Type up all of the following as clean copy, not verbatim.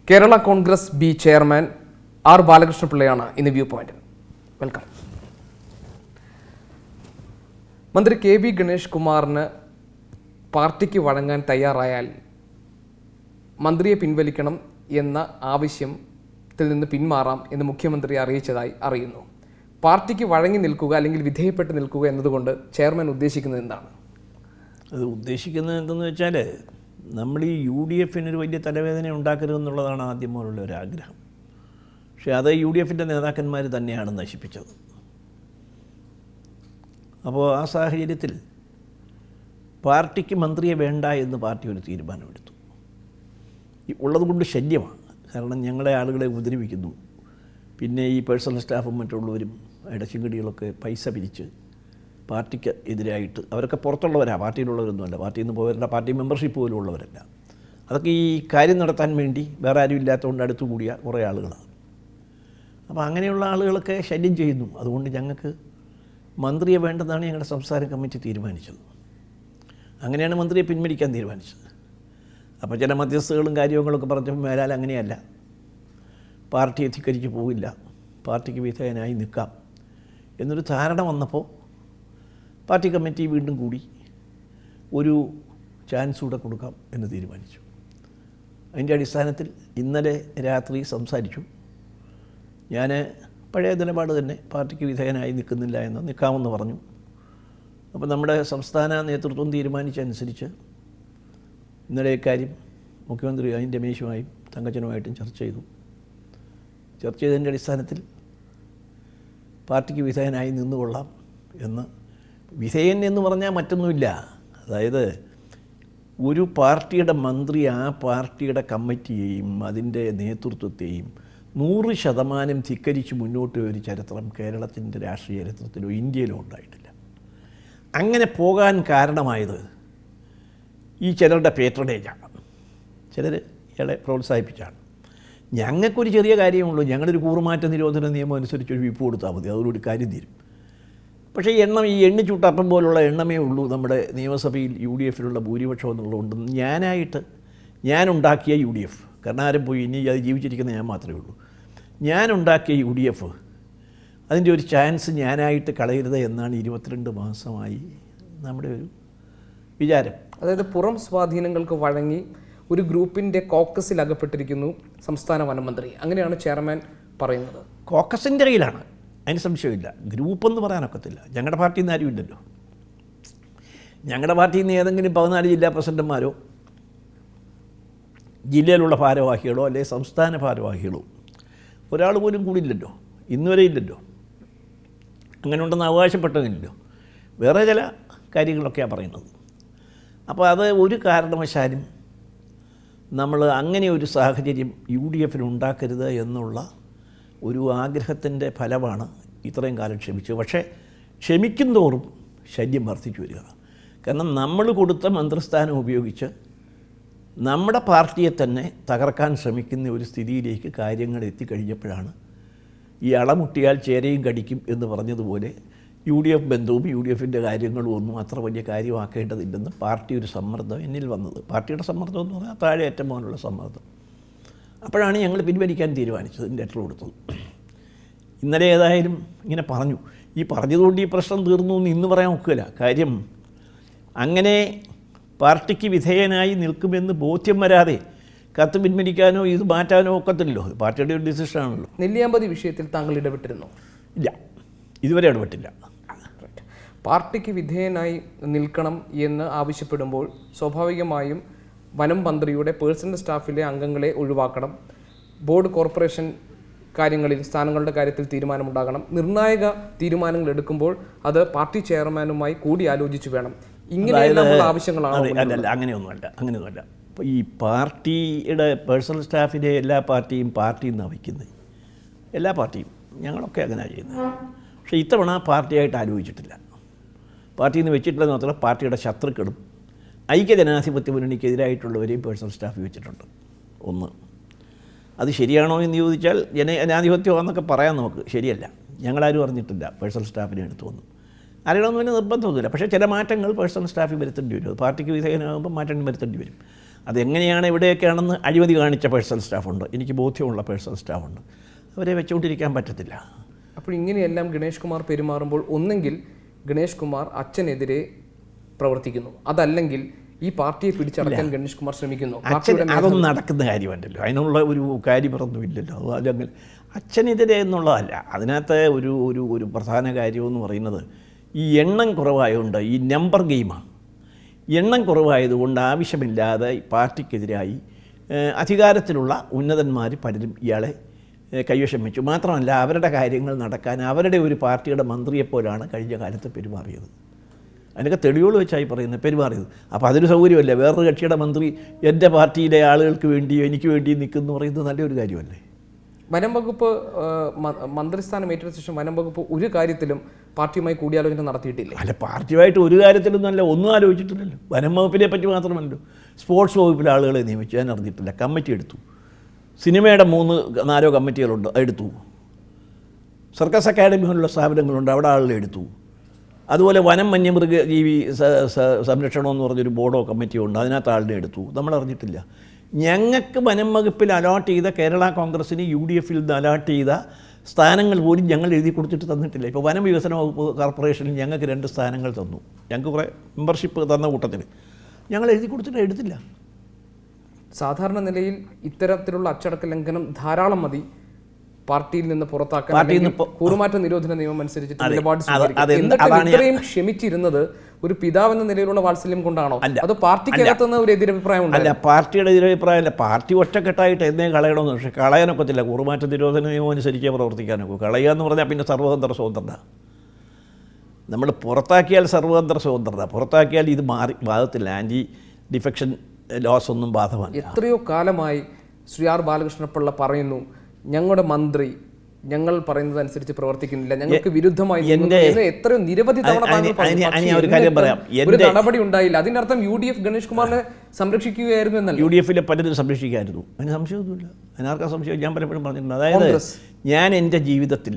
Kerala Congress B chairman R ബാലകൃഷ്ണപിള്ളയാണ് ഇന്ന് view പോയിന്റിൽ. വെൽക്കം. മന്ത്രി കെ ബി ഗണേഷ് കുമാറിന് പാർട്ടിക്ക് വഴങ്ങാൻ തയ്യാറായാൽ മന്ത്രിയെ പിൻവലിക്കണം എന്ന ആവശ്യത്തിൽ നിന്ന് പിന്മാറാം എന്ന് മുഖ്യമന്ത്രി അറിയിച്ചതായി അറിയുന്നു. പാർട്ടിക്ക് വഴങ്ങി നിൽക്കുക അല്ലെങ്കിൽ വിധേയപ്പെട്ട് നിൽക്കുക എന്നതുകൊണ്ട് ചെയർമാൻ ഉദ്ദേശിക്കുന്നത് എന്താണ്? അത് ഉദ്ദേശിക്കുന്നത് എന്തെന്ന് വെച്ചാൽ, നമ്മൾ ഈ UDF-ന് ഒരു വലിയ തലവേദന ഉണ്ടാക്കരുതെന്നുള്ളതാണ് ആദ്യം മുതലുള്ള ഒരു ആഗ്രഹം. പക്ഷേ അത് UDF-ൻ്റെ നേതാക്കന്മാർ തന്നെയാണ് നശിപ്പിച്ചത്. അപ്പോൾ ആ സാഹചര്യത്തിൽ പാർട്ടിക്ക് മന്ത്രിയെ വേണ്ട എന്ന് പാർട്ടി ഒരു തീരുമാനമെടുത്തു. ഉള്ളത് കൊണ്ട് ശല്യമാണ്. കാരണം ഞങ്ങളെ ആളുകളെ ഉപദ്രവിക്കുന്നു. പിന്നെ ഈ പേഴ്സണൽ സ്റ്റാഫും മറ്റുള്ളവരും ഇടച്ചിങ്കടികളൊക്കെ പൈസ പിരിച്ച് പാർട്ടിക്ക് എതിരായിട്ട്, അവരൊക്കെ പുറത്തുള്ളവരാണ്, പാർട്ടിയിലുള്ളവരൊന്നുമല്ല, പാർട്ടിയിൽ നിന്ന് പോയവരുടെ പാർട്ടി മെമ്പർഷിപ്പ് പോലും ഉള്ളവരല്ല. അതൊക്കെ ഈ കാര്യം നടത്താൻ വേണ്ടി വേറെ ആരും ഇല്ലാത്തതുകൊണ്ട് അടുത്തു കൂടിയ കുറേ ആളുകളാണ്. അപ്പോൾ അങ്ങനെയുള്ള ആളുകളൊക്കെ ശല്യം ചെയ്യുന്നു. അതുകൊണ്ട് ഞങ്ങൾക്ക് മന്ത്രിയെ വേണ്ടതാണ് ഞങ്ങളുടെ സംസ്ഥാന കമ്മിറ്റി തീരുമാനിച്ചത്. അങ്ങനെയാണ് മന്ത്രിയെ പിൻവലിക്കാൻ തീരുമാനിച്ചത്. അപ്പോൾ ചില മധ്യസ്ഥകളും കാര്യങ്ങളൊക്കെ പറഞ്ഞപ്പോൾ മേലാൽ അങ്ങനെയല്ല, പാർട്ടിയെ ധിക്കരിച്ച് പോവില്ല, പാർട്ടിക്ക് വിധേയനായി നിൽക്കാം എന്നൊരു ധാരണ വന്നപ്പോൾ പാർട്ടി കമ്മിറ്റി വീണ്ടും കൂടി ഒരു ചാൻസ് കൂടെ കൊടുക്കാം എന്ന് തീരുമാനിച്ചു. അതിൻ്റെ അടിസ്ഥാനത്തിൽ ഇന്നലെ രാത്രി സംസാരിച്ചു. ഞാൻ പഴയ നിലപാട് തന്നെ, പാർട്ടിക്ക് വിധേയനായി നിൽക്കുന്നില്ല എന്ന്, നിൽക്കാമെന്ന് പറഞ്ഞു. അപ്പോൾ നമ്മുടെ സംസ്ഥാന നേതൃത്വം തീരുമാനിച്ചനുസരിച്ച് ഇന്നലെ കാര്യം മുഖ്യമന്ത്രിയായും രമേശുമായും തങ്കച്ചനുമായിട്ടും ചർച്ച ചെയ്തു. ചർച്ച ചെയ്തതിൻ്റെ അടിസ്ഥാനത്തിൽ പാർട്ടിക്ക് വിധേയനായി നിന്നുകൊള്ളാം എന്ന്. വിധേയൻ എന്ന് പറഞ്ഞാൽ മറ്റൊന്നുമില്ല, അതായത് ഒരു പാർട്ടിയുടെ മന്ത്രി ആ പാർട്ടിയുടെ കമ്മിറ്റിയെയും അതിൻ്റെ നേതൃത്വത്തെയും 100% ധിക്കരിച്ച് മുന്നോട്ട് ഒരു ചരിത്രം കേരളത്തിൻ്റെ രാഷ്ട്രീയ ചരിത്രത്തിലോ ഇന്ത്യയിലോ ഉണ്ടായിട്ടില്ല. അങ്ങനെ പോകാൻ കാരണമായത് ഈ ചിലരുടെ പേട്രണേജാണ്. ചിലർ ഇയാളെ പ്രോത്സാഹിപ്പിച്ചാണ്. ഞങ്ങൾക്കൊരു ചെറിയ കാര്യമുള്ളൂ, ഞങ്ങളൊരു കൂറുമാറ്റ നിരോധന നിയമം അനുസരിച്ചൊരു വിപ്പ് കൊടുത്താൽ മതി, അതോടുകൂടി കാര്യം തീരും. പക്ഷേ ഈ എണ്ണിച്ചൂട്ടപ്പം പോലുള്ള എണ്ണമേ ഉള്ളൂ നമ്മുടെ നിയമസഭയിൽ UDF-ലുള്ള ഭൂരിപക്ഷം എന്നുള്ളതുകൊണ്ട് ഞാനുണ്ടാക്കിയ UDF, കാരണം ആരും പോയി ഇനി അത് ജീവിച്ചിരിക്കുന്ന ഞാൻ മാത്രമേ ഉള്ളൂ, ഞാനുണ്ടാക്കിയ UDF അതിൻ്റെ ഒരു ചാൻസ് ഞാനായിട്ട് കളയരുത് എന്നാണ് 22 മാസമായി നമ്മുടെ ഒരു വിചാരം. അതായത് പുറം സ്വാധീനങ്ങൾക്ക് വഴങ്ങി ഒരു ഗ്രൂപ്പിൻ്റെ കോക്കസിൽ അകപ്പെട്ടിരിക്കുന്നു സംസ്ഥാന വനമന്ത്രി, അങ്ങനെയാണ് ചെയർമാൻ പറയുന്നത്. കോക്കസിൻ്റെ കയ്യിലാണ്, അതിന് സംശയമില്ല. ഗ്രൂപ്പെന്ന് പറയാനൊക്കത്തില്ല. ഞങ്ങളുടെ പാർട്ടിയിൽ നിന്ന് ആരും ഇല്ലല്ലോ. ഞങ്ങളുടെ പാർട്ടിയിൽ നിന്ന് ഏതെങ്കിലും 14 ജില്ലാ പ്രസിഡന്റുമാരോ ജില്ലയിലുള്ള ഭാരവാഹികളോ അല്ലെങ്കിൽ സംസ്ഥാന ഭാരവാഹികളോ ഒരാൾ പോലും കൂടിയില്ലല്ലോ, ഇന്നുവരെ ഇല്ലല്ലോ. അങ്ങനെ ഉണ്ടെന്ന് അവകാശപ്പെട്ടതില്ലല്ലോ. വേറെ ചില കാര്യങ്ങളൊക്കെയാണ് പറയുന്നത്. അപ്പോൾ അത് ഒരു കാരണവശാലും നമ്മൾ അങ്ങനെ ഒരു സാഹചര്യം UDF-ന് ഉണ്ടാക്കരുത് എന്നുള്ള ഒരു ആഗ്രഹത്തിൻ്റെ ഫലമാണ് ഇത്രയും കാലം ക്ഷമിച്ചത്. പക്ഷേ ക്ഷമിക്കും തോറും ശല്യം വർദ്ധിച്ചു വരിക. കാരണം നമ്മൾ കൊടുത്ത മന്ത്രിസ്ഥാനം ഉപയോഗിച്ച് നമ്മുടെ പാർട്ടിയെ തന്നെ തകർക്കാൻ ശ്രമിക്കുന്ന ഒരു സ്ഥിതിയിലേക്ക് കാര്യങ്ങൾ എത്തിക്കഴിഞ്ഞപ്പോഴാണ് ഈ അളമുട്ടിയാൽ ചേരയും കടിക്കും എന്ന് പറഞ്ഞതുപോലെ UDF ബന്ധവും UDF-ൻ്റെ കാര്യങ്ങളും ഒന്നും അത്ര വലിയ കാര്യമാക്കേണ്ടതില്ലെന്ന് പാർട്ടി ഒരു സമ്മർദ്ദം എന്നിൽ വന്നത്. പാർട്ടിയുടെ സമ്മർദ്ദം എന്ന് പറഞ്ഞാൽ താഴെ ഏറ്റവും പോലുള്ള സമ്മർദ്ദം. അപ്പോഴാണ് ഞങ്ങൾ പിൻവലിക്കാൻ തീരുമാനിച്ചത്, ലെറ്റർ കൊടുത്തത്. ഇന്നലെ ഏതായാലും ഇങ്ങനെ പറഞ്ഞു. ഈ പറഞ്ഞതുകൊണ്ട് ഈ പ്രശ്നം തീർന്നു എന്ന് ഇന്ന് പറയാൻ ഒക്കില്ല. കാര്യം അങ്ങനെ പാർട്ടിക്ക് വിധേയനായി നിൽക്കുമെന്ന് ബോധ്യം വരാതെ കത്ത് പിൻവലിക്കാനോ ഇത് മാറ്റാനോ ഒക്കത്തില്ലല്ലോ. പാർട്ടിയുടെ ഒരു ഡിസിഷനാണല്ലോ. നെല്ലിയാമ്പതി വിഷയത്തിൽ താങ്കൾ ഇടപെട്ടിരുന്നോ? ഇല്ല, ഇതുവരെ ഇടപെട്ടില്ല. പാർട്ടിക്ക് വിധേയനായി നിൽക്കണം എന്ന് ആവശ്യപ്പെടുമ്പോൾ സ്വാഭാവികമായും വനം മന്ത്രിയുടെ പേഴ്സണൽ സ്റ്റാഫിലെ അംഗങ്ങളെ ഒഴിവാക്കണം, ബോർഡ് കോർപ്പറേഷൻ കാര്യങ്ങളിൽ സ്ഥാനങ്ങളുടെ കാര്യത്തിൽ തീരുമാനമുണ്ടാകണം, നിർണായക തീരുമാനങ്ങൾ എടുക്കുമ്പോൾ അത് പാർട്ടി ചെയർമാനുമായി കൂടി ആലോചിച്ച് വേണം. ഇങ്ങനെയുള്ള ആവശ്യങ്ങളാണ്. അല്ല, അങ്ങനെയൊന്നുമല്ല. ഇപ്പോൾ ഈ പാർട്ടിയുടെ പേഴ്സണൽ സ്റ്റാഫിലെ എല്ലാ പാർട്ടിയും പാർട്ടിയിൽ നിന്നാണ് വയ്ക്കുന്നത്. എല്ലാ പാർട്ടിയും ഞങ്ങളൊക്കെ അങ്ങനെയാണ് ചെയ്യുന്നത്. പക്ഷേ ഇത്തവണ പാർട്ടിയായിട്ട് ആലോചിച്ചിട്ടില്ല. പാർട്ടിയിൽ നിന്ന് വെച്ചിട്ടില്ലെന്ന് മാത്രമല്ല, പാർട്ടിയുടെ ശത്രുക്കളും ഐക്യജനാധിപത്യ മുന്നണിക്കെതിരായിട്ടുള്ളവരെയും പേഴ്സണൽ സ്റ്റാഫ് വെച്ചിട്ടുണ്ട്. ഒന്ന്, അത് ശരിയാണോ എന്ന് ചോദിച്ചാൽ ജനാധിപത്യമാണെന്നൊക്കെ പറയാൻ നമുക്ക്, ശരിയല്ല. ഞങ്ങളാരും അറിഞ്ഞിട്ടില്ല പേഴ്സണൽ സ്റ്റാഫിനെ എടുത്തു വന്നു. അറിയണമെന്ന് തന്നെ നിർബന്ധമൊന്നുമില്ല. പക്ഷേ ചില മാറ്റങ്ങൾ പേഴ്സണൽ സ്റ്റാഫിൽ വരുത്തേണ്ടി വരും. അത് പാർട്ടിക്ക് വിധേയനാകുമ്പോൾ മാറ്റങ്ങൾ വരുത്തേണ്ടി വരും. അതെങ്ങനെയാണ് എവിടെയൊക്കെയാണെന്ന് അഴിമതി കാണിച്ച പേഴ്സണൽ സ്റ്റാഫുണ്ട്, എനിക്ക് ബോധ്യമുള്ള പേഴ്സണൽ സ്റ്റാഫുണ്ട്, അവരെ വെച്ചുകൊണ്ടിരിക്കാൻ പറ്റത്തില്ല. അപ്പോൾ ഇങ്ങനെയെല്ലാം ഗണേഷ് കുമാർ പെരുമാറുമ്പോൾ ഒന്നെങ്കിൽ ഗണേഷ് കുമാർ അച്ഛനെതിരെ പ്രവർത്തിക്കുന്നു, അതല്ലെങ്കിൽ ഈ പാർട്ടിയെ പിടിച്ചടക്കാൻ ഗണേഷ് കുമാർ ശ്രമിക്കുന്നു. അതൊന്നും നടക്കുന്ന കാര്യമല്ലല്ലോ, അതിനുള്ള ഒരു കാര്യമൊന്നുമില്ലല്ലോ. അതങ്ങനെ അച്ഛനെതിരെ എന്നുള്ളതല്ല, അതിനകത്ത് ഒരു ഒരു ഒരു പ്രധാന കാര്യമെന്ന് പറയുന്നത് ഈ എണ്ണം കുറവായതുകൊണ്ട്, ഈ നമ്പർ ഗെയിമാണ്. എണ്ണം കുറവായതുകൊണ്ട് ആവശ്യമില്ലാതെ പാർട്ടിക്കെതിരായി അധികാരത്തിലുള്ള ഉന്നതന്മാർ പലരും ഇയാളെ കൈവശം വെച്ചു. മാത്രമല്ല അവരുടെ കാര്യങ്ങൾ നടക്കാൻ അവരുടെ ഒരു പാർട്ടിയുടെ മന്ത്രിയെപ്പോലാണ് കഴിഞ്ഞ കാലത്ത് പെരുമാറിയത്. അതിനൊക്കെ തെളിവുകൾ വെച്ചായി പറയുന്നത് പെരുമാറിയത്. അപ്പോൾ അതൊരു സൗകര്യമല്ലേ, വേറൊരു കക്ഷിയുടെ മന്ത്രി എൻ്റെ പാർട്ടിയിലെ ആളുകൾക്ക് വേണ്ടിയോ എനിക്ക് വേണ്ടി നിൽക്കുന്നു പറയുന്നത് നല്ലൊരു കാര്യമല്ലേ. വനം വകുപ്പ് മന്ത്രിസ്ഥാനം ഏറ്റെടുത്ത ശേഷം വനം വകുപ്പ് ഒരു കാര്യത്തിലും പാർട്ടിയുമായി കൂടിയാലോചന നടത്തിയിട്ടില്ല. അല്ല, പാർട്ടിയുമായിട്ട് ഒരു കാര്യത്തിലൊന്നും അല്ല, ഒന്നും ആലോചിച്ചിട്ടില്ലല്ലോ. വനം വകുപ്പിനെ പറ്റി മാത്രമല്ലോ, സ്പോർട്സ് വകുപ്പിലെ ആളുകളെ നിയമിച്ചു, ഞാൻ അറിഞ്ഞിട്ടില്ല. കമ്മിറ്റി എടുത്തു, സിനിമയുടെ 3-4 കമ്മിറ്റികളുണ്ട്, എടുത്തു. സർക്കസ് അക്കാഡമി പോലുള്ള സ്ഥാപനങ്ങളുണ്ട്, അവിടെ ആളുകളെ എടുത്തു. അതുപോലെ വനം വന്യമൃഗജീവി സംരക്ഷണം എന്ന് പറഞ്ഞൊരു ബോർഡോ കമ്മിറ്റിയോ ഉണ്ട്, അതിനകത്ത് ആളിനെ എടുത്തു. നമ്മൾ അറിഞ്ഞിട്ടില്ല. ഞങ്ങൾക്ക് വനം വകുപ്പിൽ അലോട്ട് ചെയ്ത, കേരള കോൺഗ്രസ്സിന് UDFൽ നിന്ന് അലോട്ട് ചെയ്ത സ്ഥാനങ്ങൾ പോലും ഞങ്ങൾ എഴുതി കൊടുത്തിട്ട് തന്നിട്ടില്ല. ഇപ്പോൾ വനം വികസന വകുപ്പ് കോർപ്പറേഷനിൽ ഞങ്ങൾക്ക് 2 സ്ഥാനങ്ങൾ തന്നു, ഞങ്ങൾക്ക് കുറേ മെമ്പർഷിപ്പ് തന്ന കൂട്ടത്തിൽ ഞങ്ങൾ എഴുതി കൊടുത്തിട്ട് എടുത്തില്ല. സാധാരണ നിലയിൽ ഇത്തരത്തിലുള്ള അച്ചടക്ക ലംഘനം ധാരാളം മതി പാർട്ടിയിൽ നിന്ന് പുറത്താക്കാൻ. കൂറുമാറ്റ നിരോധന നിയമം അനുസരിച്ചിട്ട് നിലപാട് ഇത്രയും ക്ഷമിച്ചിരുന്നത് ഒരു പിതാവെന്ന നിലയിലുള്ള വാത്സല്യം കൊണ്ടാണോ, അതോ പാർട്ടിക്കകത്തുനിന്ന് ഒരു എതിരഭിപ്രായം ഉണ്ടോ? അല്ല, പാർട്ടിയുടെ എതിരഭിപ്രായമല്ല. പാർട്ടി ഒറ്റക്കെട്ടായിട്ട് എന്നേ കളയണമെന്ന്, പക്ഷേ കളയാനൊക്കത്തില്ല. കൂറുമാറ്റ നിരോധന നിയമം അനുസരിച്ചേ പ്രവർത്തിക്കാനൊക്കെ. കളയുക എന്ന് പറഞ്ഞാൽ പിന്നെ സർവതന്ത്ര സ്വതന്ത്രത. നമ്മൾ പുറത്താക്കിയാൽ സർവതന്ത്ര സ്വതന്ത്രത, പുറത്താക്കിയാൽ ഇത് ബാധത്തില്ല. ആൻറ്റി ഡിഫെക്ഷൻ ലോസ് ഒന്നും ബാധകമാണ്. എത്രയോ കാലമായി ശ്രീ ആർ ബാലകൃഷ്ണപിള്ള പറയുന്നു, ഞങ്ങളുടെ മന്ത്രി ഞങ്ങൾ പറയുന്നത് അനുസരിച്ച് പ്രവർത്തിക്കുന്നില്ല, ഞങ്ങൾക്ക് വിരുദ്ധമായി എത്രയോ നിരവധി തവണ ഒരു നടപടി ഉണ്ടായില്ല. അതിന്റെ അർത്ഥം UDF ഗണേഷ് കുമാറിനെ സംരക്ഷിക്കുകയായിരുന്നു എന്നല്ല. UDFലെ പലരും സംരക്ഷിക്കായിരുന്നു, അതിന് സംശയമൊന്നുമില്ല. അതിനാർക്കാ സംശയം? ഞാൻ പലപ്പോഴും പറഞ്ഞിട്ടുണ്ട്. അതായത് ഞാൻ എൻ്റെ ജീവിതത്തിൽ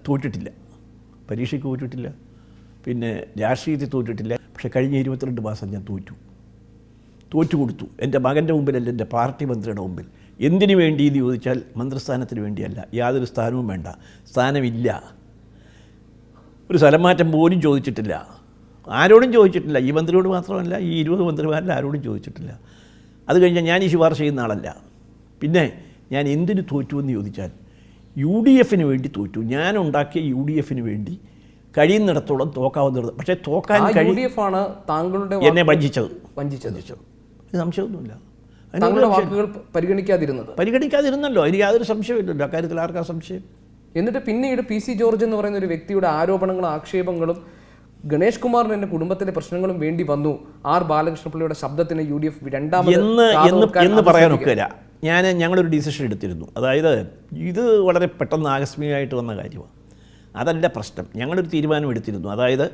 തോറ്റിട്ടില്ല, പരീക്ഷയ്ക്ക് തോറ്റിട്ടില്ല, പിന്നെ രാഷ്ട്രീയത്തിൽ തോറ്റിട്ടില്ല. പക്ഷേ കഴിഞ്ഞ 22 മാസം ഞാൻ തോറ്റു കൊടുത്തു. എൻ്റെ മകൻ്റെ മുമ്പിലല്ല, എൻ്റെ പാർട്ടി മന്ത്രിയുടെ മുമ്പിൽ. എന്തിനു വേണ്ടി എന്ന് ചോദിച്ചാൽ മന്ത്രിസ്ഥാനത്തിന് വേണ്ടിയല്ല, യാതൊരു സ്ഥാനവും വേണ്ട, സ്ഥാനമില്ല. ഒരു സ്ഥലം മാറ്റം പോലും ചോദിച്ചിട്ടില്ല, ആരോടും ചോദിച്ചിട്ടില്ല. ഈ മന്ത്രിയോട് മാത്രമല്ല, ഈ 20 മന്ത്രിമാരിൽ ആരോടും ചോദിച്ചിട്ടില്ല. അത് കഴിഞ്ഞാൽ ഞാൻ ഈ ശുപാർശ ചെയ്യുന്ന ആളല്ല. പിന്നെ ഞാൻ എന്തിനു തോറ്റു എന്ന് ചോദിച്ചാൽ UDFന് വേണ്ടി തോറ്റു. ഞാൻ ഉണ്ടാക്കിയ UDFന് വേണ്ടി കഴിയുന്നിടത്തോളം തോക്കാവുന്നിടത്ത്. പക്ഷേ തോക്കാൻ എന്നെ വഞ്ചിച്ചത് സംശയമൊന്നുമില്ല. വാക്കുകൾ പരിഗണിക്കാതിരുന്നല്ലോ, എനിക്ക് യാതൊരു സംശയമില്ലല്ലോ അക്കാര്യത്തിൽ. ആർക്കാ സംശയം? എന്നിട്ട് പിന്നീട് PC ജോർജ് എന്ന് പറയുന്ന ഒരു വ്യക്തിയുടെ ആരോപണങ്ങളും ആക്ഷേപങ്ങളും ഗണേഷ് കുമാറിന് എൻ്റെ കുടുംബത്തിലെ പ്രശ്നങ്ങളും വേണ്ടി വന്നു, ആർ ബാലകൃഷ്ണപിള്ളയുടെ ശബ്ദത്തിന് UDF എന്ന് പറയാനൊക്കില്ല. ഞങ്ങളൊരു ഡിസിഷൻ എടുത്തിരുന്നു. അതായത് ഇത് വളരെ പെട്ടെന്ന് ആകസ്മികമായിട്ട് വന്ന കാര്യമാണ്, അതല്ല പ്രശ്നം. ഞങ്ങളൊരു തീരുമാനം എടുത്തിരുന്നു. അതായത്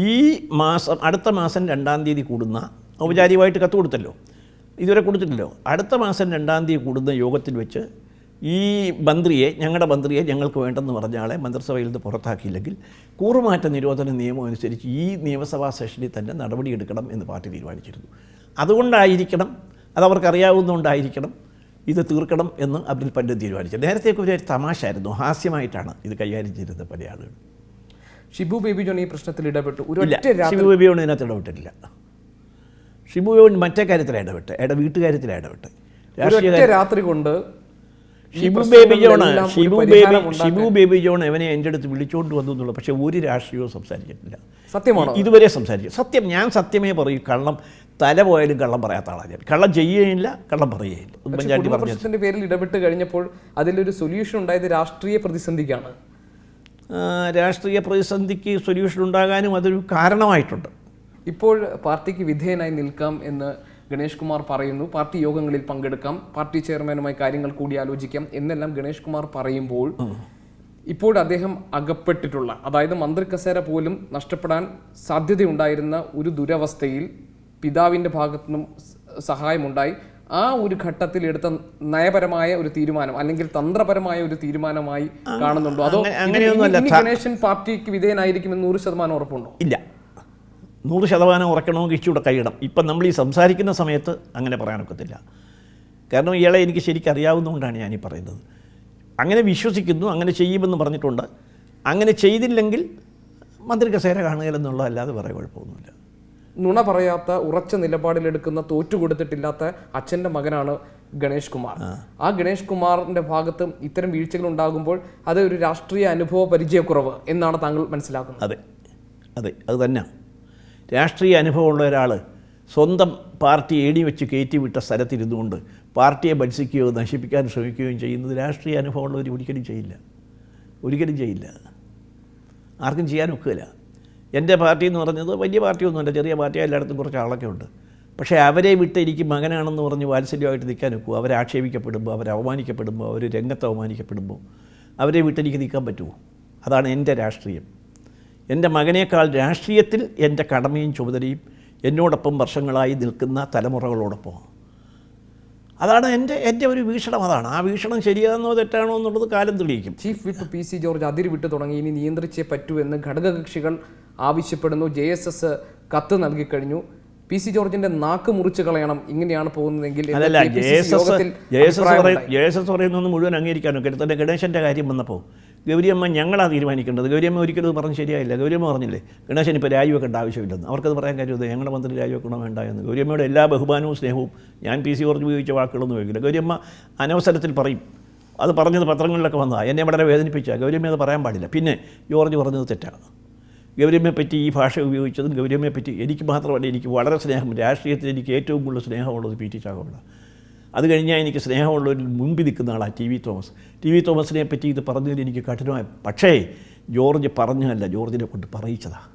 ഈ മാസം, അടുത്ത മാസം 2-ാം തീയതി കൂടുന്ന, ഔപചാരികമായിട്ട് കത്ത് കൊടുത്തല്ലോ, ഇതുവരെ കൊടുത്തില്ലല്ലോ. അടുത്ത മാസം 2-ാം തീയതി കൂടുന്ന യോഗത്തിൽ വെച്ച് ഈ ഞങ്ങളുടെ മന്ത്രിയെ ഞങ്ങൾക്ക് വേണ്ടെന്ന് പറഞ്ഞ ആളെ മന്ത്രിസഭയിൽ നിന്ന് പുറത്താക്കിയില്ലെങ്കിൽ കൂറുമാറ്റ നിരോധന നിയമം അനുസരിച്ച് ഈ നിയമസഭാ സെഷനിൽ തന്നെ നടപടിയെടുക്കണം എന്ന് പാർട്ടി തീരുമാനിച്ചിരുന്നു. അതുകൊണ്ടായിരിക്കണം, അതവർക്കറിയാവുന്നതുകൊണ്ടായിരിക്കണം ഇത് തീർക്കണം എന്ന് അബ്ദുൽ പണ്ഡിറ്റ് തീരുമാനിച്ചത്. നേരത്തേക്ക് ഒരു തമാശയായിരുന്നു, ഹാസ്യമായിട്ടാണ് ഇത് കൈകാര്യം ചെയ്തത് പല ആളുകൾ. ഷിബു ബേബി ജോൺ ഈ പ്രശ്നത്തിൽ ഇടപെട്ടു? ഷിബു ബേബി ജോൺ ഇതിനകത്ത് ഇടപെട്ടിട്ടില്ല. ഷിബു ജോൺ മറ്റേ കാര്യത്തിലാണ് ഇടപെട്ട്, വീട്ടുകാര്യത്തിലാണ് ഇടപെട്ട്. രാത്രി കൊണ്ട് ഷിബു ബേബി ജോൺ അവനെ എൻ്റെ അടുത്ത് വിളിച്ചുകൊണ്ട് വന്നു എന്നുള്ളൂ. പക്ഷേ ഒരു രാഷ്ട്രീയവും സംസാരിച്ചിട്ടില്ല. സത്യമാണോ? ഇതുവരെ സംസാരിച്ചു. സത്യം, ഞാൻ സത്യമേ പറയൂ. കള്ളം തല പോയാലും കള്ളം പറയാത്ത ആളാണ് ഞാൻ. കള്ളം ചെയ്യുകയില്ല, കള്ളം പറയുകയില്ല. ഉമ്മൻചാണ്ടി പറഞ്ഞതിൻ്റെ പേരിൽ ഇടപെട്ട് കഴിഞ്ഞപ്പോൾ അതിലൊരു സൊല്യൂഷൻ ഉണ്ടായത് രാഷ്ട്രീയ പ്രതിസന്ധിക്കാണ്. രാഷ്ട്രീയ പ്രതിസന്ധിക്ക് സൊല്യൂഷൻ ഉണ്ടാകാനും അതൊരു കാരണമായിട്ടുണ്ട്. ഇപ്പോൾ പാർട്ടിക്ക് വിധേയനായി നിൽക്കാം എന്ന് ഗണേഷ് കുമാർ പറയുന്നു. പാർട്ടി യോഗങ്ങളിൽ പങ്കെടുക്കാം, പാർട്ടി ചെയർമാനുമായി കാര്യങ്ങൾ കൂടിയാലോചിക്കാം എന്നെല്ലാം ഗണേഷ് കുമാർ പറയുമ്പോൾ ഇപ്പോൾ അദ്ദേഹം അകപ്പെട്ടിട്ടുള്ള, അതായത് മന്ത്രി കസേര പോലും നഷ്ടപ്പെടാൻ സാധ്യതയുണ്ടായിരുന്ന ഒരു ദുരവസ്ഥയിൽ പിതാവിൻ്റെ ഭാഗത്തു നിന്നും സഹായമുണ്ടായി. ആ ഒരു ഘട്ടത്തിൽ എടുത്ത നയപരമായ ഒരു തീരുമാനം അല്ലെങ്കിൽ തന്ത്രപരമായ ഒരു തീരുമാനമായി കാണുന്നുണ്ടോ? അതോ ഗണേശൻ പാർട്ടിക്ക് വിധേയനായിരിക്കുമെന്ന് 100% ഉറപ്പുണ്ടോ? ഇല്ല, 100% ഉറക്കണമെങ്കിൽ ഇച്ചിലൂടെ കഴിയണം. ഇപ്പം നമ്മൾ ഈ സംസാരിക്കുന്ന സമയത്ത് അങ്ങനെ പറയാനൊക്കത്തില്ല. കാരണം ഇയാളെ എനിക്ക് ശരിക്കും അറിയാവുന്നതുകൊണ്ടാണ് ഞാനീ പറയുന്നത്. അങ്ങനെ വിശ്വസിക്കുന്നു, അങ്ങനെ ചെയ്യുമെന്ന് പറഞ്ഞിട്ടുണ്ട്. അങ്ങനെ ചെയ്തില്ലെങ്കിൽ മന്ത്രി കസേര കാണുകയില്ലെന്നുള്ള അല്ലാതെ വേറെ കുഴപ്പമൊന്നുമില്ല. നുണ പറയാത്ത, ഉറച്ച നിലപാടിലെടുക്കുന്ന, തോറ്റുകൊടുത്തിട്ടില്ലാത്ത അച്ഛൻ്റെ മകനാണ് ഗണേഷ് കുമാർ. ആ ഗണേഷ് കുമാറിൻ്റെ ഭാഗത്ത് ഇത്തരം വീഴ്ചകൾ ഉണ്ടാകുമ്പോൾ അത് ഒരു രാഷ്ട്രീയ അനുഭവ പരിചയക്കുറവ് എന്നാണ് താങ്കൾ മനസ്സിലാക്കുന്നത്? അതെ അതെ, അത് തന്നെ. രാഷ്ട്രീയ അനുഭവമുള്ള ഒരാൾ സ്വന്തം പാർട്ടി ഏടി വെച്ച് കയറ്റിവിട്ട സ്ഥലത്തിരുന്നുകൊണ്ട് പാർട്ടിയെ ഭത്സിക്കുകയോ നശിപ്പിക്കാൻ ശ്രമിക്കുകയും ചെയ്യുന്നത് രാഷ്ട്രീയ അനുഭവമുള്ളവർ ഒരിക്കലും ചെയ്യില്ല. ഒരിക്കലും ചെയ്യില്ല. ആർക്കും ചെയ്യാൻ ഒക്കില്ല. എൻ്റെ പാർട്ടി എന്ന് പറഞ്ഞത് വലിയ പാർട്ടിയൊന്നുമല്ല, ചെറിയ പാർട്ടിയാണ്. എല്ലായിടത്തും കുറച്ച് ആളൊക്കെ ഉണ്ട്. പക്ഷേ അവരെ വിട്ട് എനിക്ക് മകനാണെന്ന് പറഞ്ഞ് വാത്സല്യമായിട്ട് നിൽക്കാൻ ഒക്കുമോ? അവരെ ആക്ഷേപിക്കപ്പെടുമ്പോൾ, അവരെ അവമാനിക്കപ്പെടുമ്പോൾ, അവർ രംഗത്ത് അവമാനിക്കപ്പെടുമ്പോൾ അവരെ വിട്ട് എനിക്ക് നിൽക്കാൻ പറ്റുമോ? അതാണ് എൻ്റെ രാഷ്ട്രീയം. എൻ്റെ മകനേക്കാൾ രാഷ്ട്രീയത്തിൽ എൻ്റെ കടമയും ചുമതലയും എന്നോടൊപ്പം വർഷങ്ങളായി നിൽക്കുന്ന തലമുറകളോടൊപ്പം. അതാണ് എൻ്റെ ഒരു വീക്ഷണം. അതാണ് ആ വീക്ഷണം ശരിയാണെന്നോ തെറ്റാണോ എന്നുള്ളത് കാലം തെളിയിക്കും. ചീഫ് വിപ്പ് PC ജോർജ് അതിര് വിട്ടു തുടങ്ങി, ഇനി നിയന്ത്രിച്ചേ പറ്റൂ എന്ന് ഘടകകക്ഷികൾ ആവശ്യപ്പെടുന്നു. JSS കത്ത് നൽകിക്കഴിഞ്ഞു. PC ജോർജിന്റെ നാക്ക് മുറിച്ച് കളയണം, ഇങ്ങനെയാണ് പോകുന്നതെങ്കിൽ. അതല്ല, JSS പറയുന്നൊന്നും മുഴുവൻ അംഗീകരിക്കാനൊക്കെ. തന്നെ ഗണേശൻ്റെ കാര്യം വന്നപ്പോൾ ഗൗരിയമ്മ ഞങ്ങളാണ് തീരുമാനിക്കേണ്ടത്. ഗൗരിയമ്മ ഒരിക്കലും പറഞ്ഞ് ശരിയായില്ല. ഗൗരിയമ്മ പറഞ്ഞില്ലേ ഗണേശൻ ഇപ്പോൾ രാജിവെക്കേണ്ട ആവശ്യമില്ലെന്ന്. അവർക്കത് പറയാൻ കാര്യമില്ല. ഞങ്ങളുടെ മന്ത്രി രാജിവെക്കണോ വേണ്ട എന്ന്. ഗൗരിയമ്മയുടെ എല്ലാ ബഹുമാനവും സ്നേഹവും ഞാൻ PC ജോർജ് ഉപയോഗിച്ച വാക്കുകളൊന്നും ഉപയോഗിക്കില്ല. ഗൗരിയമ്മ അനവസരത്തിൽ പറയും. അത് പറഞ്ഞത് പത്രങ്ങളിലൊക്കെ വന്നതാണ്. എന്നെ വളരെ വേദനിപ്പിച്ച. ഗൗരിയമ്മ അത് പറയാൻ പാടില്ല. പിന്നെ ജോർജ് പറഞ്ഞത് തെറ്റാണ്. ഗൗരിയമ്മയെ പറ്റി ഈ ഭാഷ ഉപയോഗിച്ചതും ഗൗരിയമ്മയെ പറ്റി എനിക്ക് മാത്രമല്ല, എനിക്ക് വളരെ സ്നേഹം, രാഷ്ട്രീയത്തിൽ എനിക്ക് ഏറ്റവും കൂടുതൽ സ്നേഹമുള്ളത് PT ചാക്കോയാണ്. അത് കഴിഞ്ഞാൽ എനിക്ക് സ്നേഹമുള്ളവരിൽ മുൻപിൽ നിൽക്കുന്ന ആളാണ് TV തോമസ്. TV തോമസിനെ പറ്റി ഇത് പറഞ്ഞതിൽ എനിക്ക് കഠിനമായി. പക്ഷേ ജോർജ് പറഞ്ഞല്ല, ജോർജിനെ കൊണ്ട് പറയിച്ചതാണ്.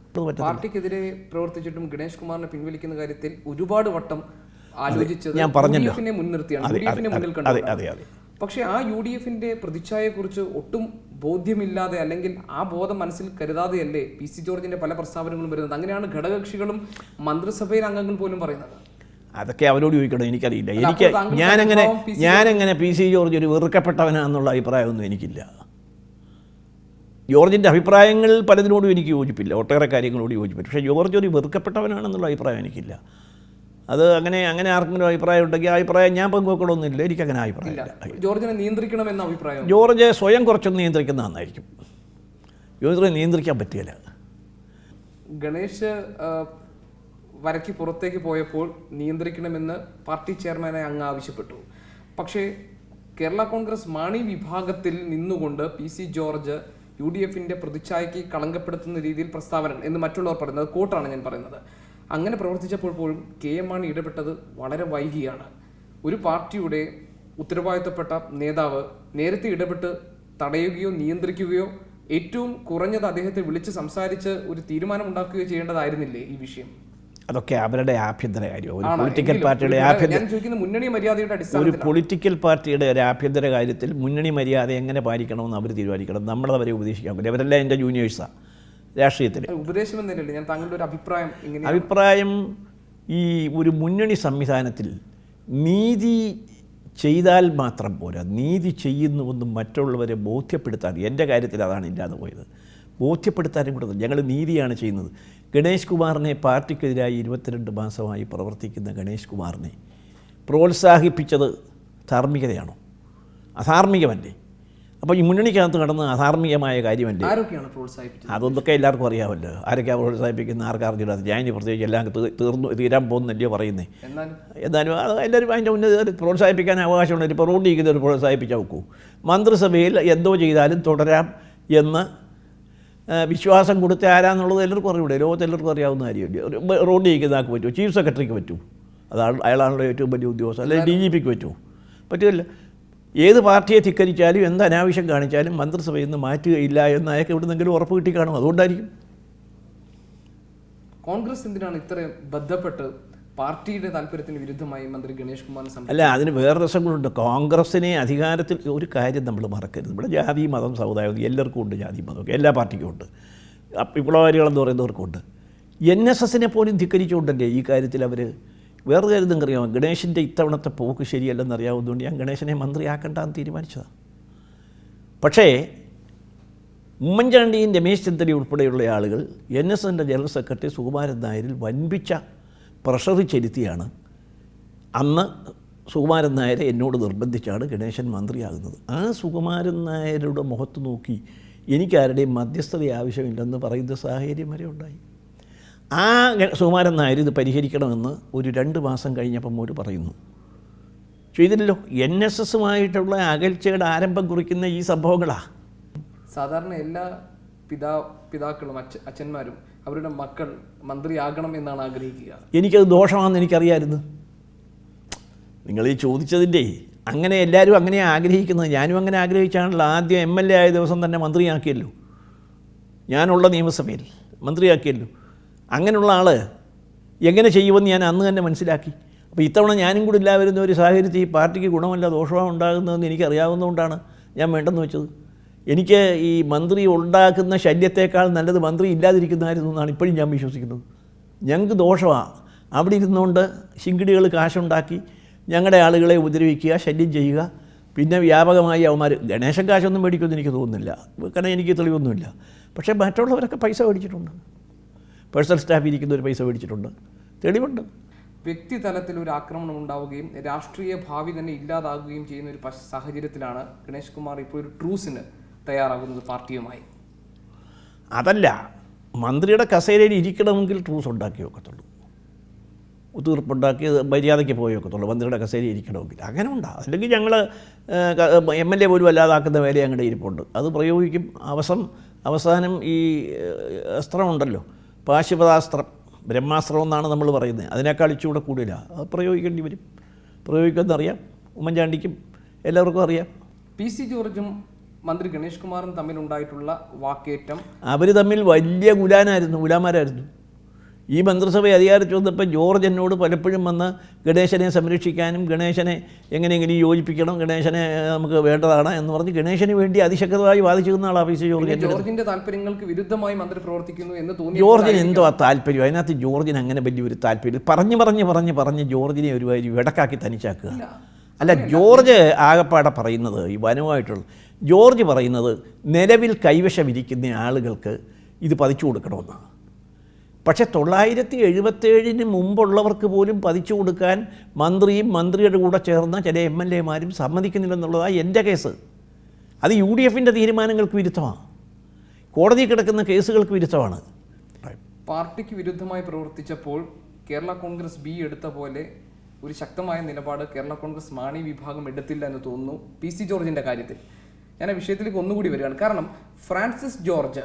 പാർട്ടിക്കെതിരെ പ്രവർത്തിച്ചിട്ടും ഗണേഷ് കുമാറിനെ പിൻവലിക്കുന്ന കാര്യത്തിൽ ഒരുപാട് വട്ടം ആലോചിച്ചത് ഞാൻ പറഞ്ഞല്ലോ, UDF-നെ മുൻനിർത്തിയാണ്, UDF-നെ മുന്നിൽ കണ്ടത്. പക്ഷേ ആ UDF-ന്റെ പ്രതിച്ഛായയെക്കുറിച്ച് ഒട്ടും ബോധ്യമില്ലാതെ, അല്ലെങ്കിൽ ആ ബോധം മനസ്സിൽ കരുതാതെയല്ലേ PC ജോർജിന്റെ പല പ്രസ്താവനകളും വരുന്നത്? അങ്ങനെയാണ് ഘടകകക്ഷികളും മന്ത്രിസഭയിലെ അംഗങ്ങൾ പോലും പറയുന്നത്. അതൊക്കെ അവരോട് ചോദിക്കണം, എനിക്കറിയില്ല. ഞാനെങ്ങനെ PC ജോർജ് ഒരു വെറുക്കപ്പെട്ടവനാണെന്നുള്ള അഭിപ്രായമൊന്നും എനിക്കില്ല. ജോർജിൻ്റെ അഭിപ്രായങ്ങൾ പലതിനോടും എനിക്ക് യോജിപ്പില്ല, ഒട്ടേറെ കാര്യങ്ങളോട് യോജിപ്പില്ല. പക്ഷേ ജോർജ് ഒരു വെറുക്കപ്പെട്ടവനാണെന്നുള്ള അഭിപ്രായം എനിക്കില്ല. അത് അങ്ങനെ ആർക്കെങ്കിലും അഭിപ്രായം ഉണ്ടെങ്കിൽ ആ അഭിപ്രായം ഞാൻ പങ്കുവെക്കണമെന്നില്ല. എനിക്കങ്ങനെ അഭിപ്രായമില്ല. ജോർജിനെ നിയന്ത്രിക്കണമെന്ന അഭിപ്രായം ജോർജ് സ്വയം കുറച്ചൊന്ന് നിയന്ത്രിക്കുന്ന നന്നായിരിക്കും. ജോർജിനെ നിയന്ത്രിക്കാൻ പറ്റില്ല. ഗണേഷ് വരയ്ക്ക് പുറത്തേക്ക് പോയപ്പോൾ നിയന്ത്രിക്കണമെന്ന് പാർട്ടി ചെയർമാനെ അങ്ങ് ആവശ്യപ്പെട്ടു. പക്ഷേ കേരള കോൺഗ്രസ് മാണി വിഭാഗത്തിൽ നിന്നുകൊണ്ട് PC ജോർജ് UDF-ന്റെ പ്രതിച്ഛായയ്ക്ക് കളങ്കപ്പെടുത്തുന്ന രീതിയിൽ പ്രസ്താവന എന്ന് മറ്റുള്ളവർ പറയുന്നത് കോട്ടാണ് ഞാൻ പറയുന്നത്. അങ്ങനെ പ്രവർത്തിച്ചപ്പോൾ പോലും KM മാണി ഇടപെട്ടത് വളരെ വൈകിയാണ്. ഒരു പാർട്ടിയുടെ ഉത്തരവാദിത്തപ്പെട്ട നേതാവ് നേരത്തെ ഇടപെട്ട് തടയുകയോ നിയന്ത്രിക്കുകയോ ഏറ്റവും കുറഞ്ഞത് അദ്ദേഹത്തെ വിളിച്ച് സംസാരിച്ച് ഒരു തീരുമാനം ഉണ്ടാക്കുകയോ ചെയ്യേണ്ടതായിരുന്നില്ലേ ഈ വിഷയം? അതൊക്കെ അവരുടെ ആഭ്യന്തര കാര്യം. ഒരു പൊളിറ്റിക്കൽ പാർട്ടിയുടെ പൊളിറ്റിക്കൽ പാർട്ടിയുടെ ഒരു ആഭ്യന്തര കാര്യത്തിൽ മുന്നണി മര്യാദ എങ്ങനെ പാലിക്കണമെന്ന് അവർ തീരുമാനിക്കണം. നമ്മളവരെ ഉപദേശിക്കാൻ പറ്റില്ല. അവരെല്ലാം എൻ്റെ ജൂനിയേഴ്സാണ് രാഷ്ട്രീയത്തിൽ. ഉപദേശം എന്നല്ലേ, ഞാൻ താങ്കളുടെ ഒരു അഭിപ്രായം അഭിപ്രായം ഈ ഒരു മുന്നണി സംവിധാനത്തിൽ നീതി ചെയ്താൽ മാത്രം പോരാ, നീതി ചെയ്യുന്നുവെന്നും മറ്റുള്ളവരെ ബോധ്യപ്പെടുത്താൻ, എൻ്റെ കാര്യത്തിൽ അതാണ് ഇല്ലാതെ പോയത്. ബോധ്യപ്പെടുത്താനും കൂടെ ഞങ്ങൾ നീതിയാണ് ചെയ്യുന്നത്. ഗണേഷ് കുമാറിനെ, പാർട്ടിക്കെതിരായി 22 മാസമായി പ്രവർത്തിക്കുന്ന ഗണേഷ് കുമാറിനെ പ്രോത്സാഹിപ്പിച്ചത് ധാർമ്മികതയാണോ? അധാർമികമല്ലേ? അപ്പോൾ ഈ മുന്നണിക്കകത്ത് നടന്ന അധാർമികമായ കാര്യമല്ലേ? ആരൊക്കെയാണ് പ്രോത്സാഹിപ്പിച്ചത്? അതൊക്കെ എല്ലാവർക്കും അറിയാമല്ലോ. ആരൊക്കെയാണ് പ്രോത്സാഹിപ്പിക്കുന്ന, ആർക്കറിഞ്ഞിടാതെ. ഞാൻ പ്രത്യേകിച്ച് എല്ലാം തീരാൻ പോകുന്നല്ലോ പറയുന്നത്. എന്നാലും അത് എല്ലാവരും അതിൻ്റെ ഉന്നത പ്രോത്സാഹിപ്പിക്കാൻ അവകാശമുണ്ട്. ഇപ്പോൾ റോഡിൽ ഇരിക്കുന്നവർ പ്രോത്സാഹിപ്പിച്ചാൽ നോക്കൂ. മന്ത്രിസഭയിൽ എന്തോ ചെയ്താലും തുടരാം എന്ന് വിശ്വാസം കൊടുത്ത ആരാന്നുള്ളത് എല്ലാവർക്കും അറിയൂടെ. ലോകത്ത് എല്ലാവർക്കും അറിയാവുന്ന കാര്യമല്ലേ. റോഡിൽ ഇരിക്കുന്ന ആൾക്ക് പറ്റുമോ? ചീഫ് സെക്രട്ടറിക്ക് പറ്റുമോ? അയാളാണല്ലോ ഏറ്റവും വലിയ ഉദ്യോഗസ്ഥൻ. അല്ലെങ്കിൽ DGPക്ക് പറ്റുമോ? പറ്റുമല്ല. ഏത് പാർട്ടിയെ ധിക്കരിച്ചാലും എന്ത് അനാവശ്യം കാണിച്ചാലും മന്ത്രിസഭയിൽ നിന്ന് മാറ്റുകയില്ല എന്ന് അയാൾക്ക് എവിടുന്നെങ്കിലും ഉറപ്പ് കിട്ടി കാണും. അതുകൊണ്ടായിരിക്കും. കോൺഗ്രസ് എന്തിനാണ് ഇത്രയും ബന്ധപ്പെട്ട് പാർട്ടിയുടെ താല്പര്യത്തിന് വിരുദ്ധമായി മന്ത്രി ഗണേഷ് കുമാറിനെ? അല്ല, അതിന് വേറെ രസങ്ങളുണ്ട്. കോൺഗ്രസിനെ അധികാരത്തിൽ ഒരു കാര്യം നമ്മൾ മറക്കരുത്. ഇവിടെ ജാതി മതം സമുദായം എല്ലാവർക്കും ഉണ്ട്. ജാതി മതമൊക്കെ എല്ലാ പാർട്ടിക്കും ഉണ്ട്. വിപ്ലവകാരികളെന്ന് പറയുന്നവർക്കും ഉണ്ട്. NSSനെ പോലും ധിക്കരിച്ചുകൊണ്ടല്ലേ ഈ കാര്യത്തിൽ അവർ. വേറെ കാര്യം നിങ്ങൾക്കറിയാമോ? ഗണേശൻ്റെ ഇത്തവണത്തെ പോക്ക് ശരിയല്ലെന്നറിയാവുന്നതുകൊണ്ട് ഞാൻ ഗണേശനെ മന്ത്രിയാക്കണ്ടെന്ന് തീരുമാനിച്ചതാണ്. പക്ഷേ ഉമ്മൻചാണ്ടിയും രമേശ് ചെന്നിത്തല ഉൾപ്പെടെയുള്ള ആളുകൾ NSSൻ്റെ ജനറൽ സെക്രട്ടറി സുകുമാരൻ നായരിൽ വൻപിച്ച പ്രഷർ ചെലുത്തിയാണ് അന്ന് സുകുമാരൻ നായരെ എന്നോട് നിർബന്ധിച്ചാണ് ഗണേശൻ മന്ത്രിയാകുന്നത്. ആ സുകുമാരൻ നായരുടെ മുഖത്ത് നോക്കി എനിക്കാരുടെയും മധ്യസ്ഥത ആവശ്യമില്ലെന്ന് പറയുന്ന സാഹചര്യം വരെ ഉണ്ടായി. ആ സുകുമാരൻ നായർ ഇത് പരിഹരിക്കണമെന്ന് ഒരു 2 മാസം കഴിഞ്ഞപ്പം ഒരു പറയുന്നു. ചെയ്തില്ലല്ലോ. NSSമായിട്ടുള്ള അകൽച്ചയുടെ ആരംഭം കുറിക്കുന്ന ഈ സംഭവങ്ങളാണ്. സാധാരണ എല്ലാ പിതാക്കളും അച്ഛന്മാരും അവരുടെ മക്കൾ മന്ത്രിയാകണം എന്നാണ് ആഗ്രഹിക്കുക. എനിക്കത് ദോഷമാണെന്ന് എനിക്കറിയാമായിരുന്നു. നിങ്ങൾ ഈ ചോദിച്ചതിൻ്റെ അങ്ങനെ എല്ലാവരും അങ്ങനെ ആഗ്രഹിക്കുന്നത്. ഞാനും അങ്ങനെ ആഗ്രഹിച്ചാണല്ലോ. ആദ്യം MLA ആയ ദിവസം തന്നെ മന്ത്രിയാക്കിയല്ലോ. ഞാനുള്ള നിയമസഭയിൽ മന്ത്രിയാക്കിയല്ലോ. അങ്ങനെയുള്ള ആൾ എങ്ങനെ ചെയ്യുമെന്ന് ഞാൻ അന്ന് തന്നെ മനസ്സിലാക്കി. അപ്പോൾ ഇത്തവണ ഞാനും കൂടി ഇല്ല വരുന്ന ഒരു സാഹചര്യത്തിൽ ഈ പാർട്ടിക്ക് ഗുണമല്ല ദോഷമാണ് ഉണ്ടാകുന്നതെന്ന് എനിക്കറിയാവുന്നതുകൊണ്ടാണ് ഞാൻ വേണ്ടെന്ന് വെച്ചത്. എനിക്ക് ഈ മന്ത്രി ഉണ്ടാക്കുന്ന ശല്യത്തേക്കാൾ നല്ലത് മന്ത്രി ഇല്ലാതിരിക്കുന്നതായിരുന്നു എന്നാണ് ഇപ്പോഴും ഞാൻ വിശ്വസിക്കുന്നത്. ഞങ്ങൾക്ക് ദോഷമാണ്. അവിടെ ഇരുന്നുകൊണ്ട് ശിങ്കിടികൾ കാശുണ്ടാക്കി ഞങ്ങളുടെ ആളുകളെ ഉപദ്രവിക്കുക, ശല്യം ചെയ്യുക. പിന്നെ വ്യാപകമായി അവന്മാർ ഗണേശൻ കാശൊന്നും മേടിക്കുമെന്ന് എനിക്ക് തോന്നുന്നില്ല, കാരണം എനിക്ക് തെളിവൊന്നുമില്ല. പക്ഷേ മറ്റുള്ളവരൊക്കെ പൈസ മേടിച്ചിട്ടുണ്ട്. പേഴ്സണൽ സ്റ്റാഫ് ഇരിക്കുന്നവർ പൈസ മേടിച്ചിട്ടുണ്ട്, തെളിവുണ്ട്. വ്യക്തിതലത്തിൽ ഒരു ആക്രമണം ഉണ്ടാവുകയും രാഷ്ട്രീയ ഭാവി തന്നെ ഇല്ലാതാകുകയും ചെയ്യുന്ന ഒരു സാഹചര്യത്തിലാണ് ഗണേഷ് കുമാർ ഇപ്പോൾ ഒരു ട്രൂസിന് തയ്യാറാകുന്നത് പാർട്ടിയുമായി. അതല്ല, മന്ത്രിയുടെ കസേരയിൽ ഇരിക്കണമെങ്കിൽ ട്രൂസ് ഉണ്ടാക്കി വെക്കത്തുള്ളൂ. ഒത്തുതീർപ്പുണ്ടാക്കി മര്യാദയ്ക്ക് പോയി വെക്കത്തുള്ളൂ മന്ത്രിയുടെ കസേരയിൽ ഇരിക്കണമെങ്കിൽ. അങ്ങനെ ഉണ്ടാകും. അല്ലെങ്കിൽ ഞങ്ങൾ MLA പോലും അല്ലാതാക്കുന്ന വേല ഞങ്ങളുടെ ഇരിപ്പുണ്ട്. അത് പ്രയോഗിക്കും. അവസാനം ഈ അസ്ത്രമുണ്ടല്ലോ, പാശുപതാസ്ത്രം, ബ്രഹ്മാസ്ത്രം എന്നാണ് നമ്മൾ പറയുന്നത്. അതിനേക്കാൾ ഇച്ചുകൂടെ കൂടുതല. അത് പ്രയോഗിക്കേണ്ടി വരും. പ്രയോഗിക്കുമെന്നറിയാം. ഉമ്മൻചാണ്ടിക്കും എല്ലാവർക്കും അറിയാം. PC ജോർജും മന്ത്രി ഗണേഷ് കുമാറും തമ്മിലുണ്ടായിട്ടുള്ള വാക്കേറ്റം, അവർ തമ്മിൽ വലിയ ഗുലാമാരായിരുന്നു. ഈ മന്ത്രിസഭ അധികാരത്തിൽ വന്നപ്പോൾ ജോർജ് എന്നോട് പലപ്പോഴും വന്ന് ഗണേശനെ സംരക്ഷിക്കാനും ഗണേശനെ എങ്ങനെയെങ്കിലും യോജിപ്പിക്കണം, ഗണേശനെ നമുക്ക് വേണ്ടതാണ് എന്ന് പറഞ്ഞ് ഗണേശന് വേണ്ടി അതിശക്തമായി വാദിച്ചിരുന്ന ആളാണ് PC ജോർജ്. ജോർജിന്റെ താല്പര്യങ്ങൾക്ക് വിരുദ്ധമായി മന്ത്രി പ്രവർത്തിക്കുന്നു എന്ന് തോന്നി. ജോർജിന് എന്തോ ആ താല്പര്യം? അതിനകത്ത് ജോർജിന് അങ്ങനെ വലിയൊരു താല്പര്യം. പറഞ്ഞ് ജോർജിനെ ഒരു വരി വെടക്കാക്കി തനിച്ചാക്കുക. അല്ല, ജോർജ് ആകപ്പാടെ പറയുന്നത് ഈ വനവുമായിട്ടുള്ള ജോർജ് പറയുന്നത് നിലവിൽ കൈവശമിരിക്കുന്ന ആളുകൾക്ക് ഇത് പതിച്ചു കൊടുക്കണമെന്നാണ്. പക്ഷേ 977 മുമ്പുള്ളവർക്ക് പോലും പതിച്ചു കൊടുക്കാൻ മന്ത്രിയും മന്ത്രിയുടെ കൂടെ ചേർന്ന ചില MLAമാരും സമ്മതിക്കുന്നില്ലെന്നുള്ളതാണ് എൻ്റെ കേസ്. അത് UDFൻ്റെ തീരുമാനങ്ങൾക്ക് വിരുദ്ധമാണ്. കോടതി കിടക്കുന്ന കേസുകൾക്ക് വിരുദ്ധമാണ്. പാർട്ടിക്ക് വിരുദ്ധമായി പ്രവർത്തിച്ചപ്പോൾ കേരള കോൺഗ്രസ് B എടുത്ത പോലെ ഒരു ശക്തമായ നിലപാട് കേരള കോൺഗ്രസ് മാണി വിഭാഗം എടുത്തില്ല എന്ന് തോന്നുന്നു PC ജോർജിൻ്റെ കാര്യത്തിൽ. ഞാൻ ആ വിഷയത്തിലേക്ക് ഒന്നുകൂടി വരികയാണ്. കാരണം ഫ്രാൻസിസ് ജോർജ്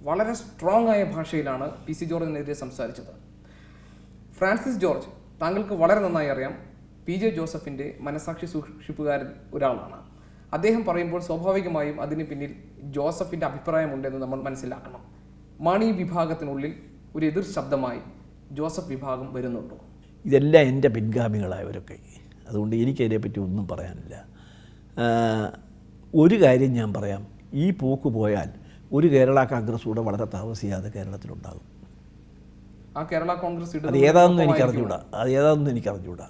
വളരെ സ്ട്രോങ് ആയ ഭാഷയിലാണ് PC ജോർജിനെതിരെ സംസാരിച്ചത്. ഫ്രാൻസിസ് ജോർജ് താങ്കൾക്ക് വളരെ നന്നായി അറിയാം, PJ ജോസഫിൻ്റെ മനസാക്ഷി സൂക്ഷിപ്പുകാരിൽ ഒരാളാണ്. അദ്ദേഹം പറയുമ്പോൾ സ്വാഭാവികമായും അതിന് പിന്നിൽ ജോസഫിൻ്റെ അഭിപ്രായമുണ്ടെന്ന് നമ്മൾ മനസ്സിലാക്കണം. മാണി വിഭാഗത്തിനുള്ളിൽ ഒരു എതിർ ശബ്ദമായി ജോസഫ് വിഭാഗം വരുന്നുണ്ടോ? ഇതെല്ലാം എൻ്റെ പിൻഗാമികളായവരൊക്കെ. അതുകൊണ്ട് എനിക്കതിനെപ്പറ്റി ഒന്നും പറയാനില്ല. ഒരു കാര്യം ഞാൻ പറയാം, ഈ പോക്ക് പോയാൽ ഒരു കേരള കോൺഗ്രസ് കൂടെ വളരെ താമസിയാതെ കേരളത്തിലുണ്ടാകും. ആ കേരള കോൺഗ്രസ് അത് ഏതാണെന്ന് എനിക്കറിഞ്ഞൂടാ.